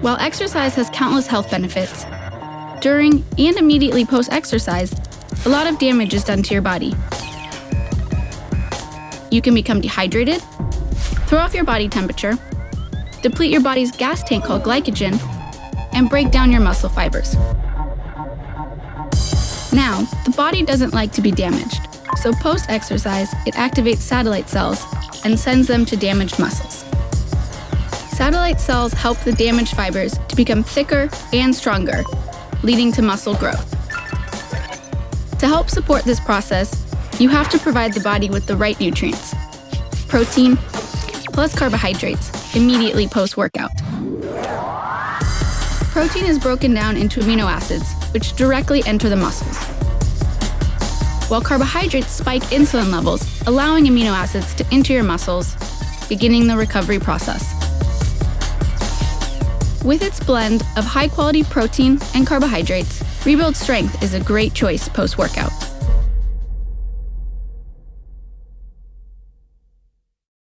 While exercise has countless health benefits, during and immediately post-exercise, a lot of damage is done to your body. You can become dehydrated, throw off your body temperature, deplete your body's gas tank called glycogen, and break down your muscle fibers. Now, the body doesn't like to be damaged, so post-exercise, it activates satellite cells and sends them to damaged muscles. Satellite cells help the damaged fibers to become thicker and stronger, leading to muscle growth. To help support this process, you have to provide the body with the right nutrients: protein plus carbohydrates immediately post-workout. Protein is broken down into amino acids, which directly enter the muscles, while carbohydrates spike insulin levels, allowing amino acids to enter your muscles, beginning the recovery process. With its blend of high-quality protein and carbohydrates, Rebuild Strength is a great choice post-workout.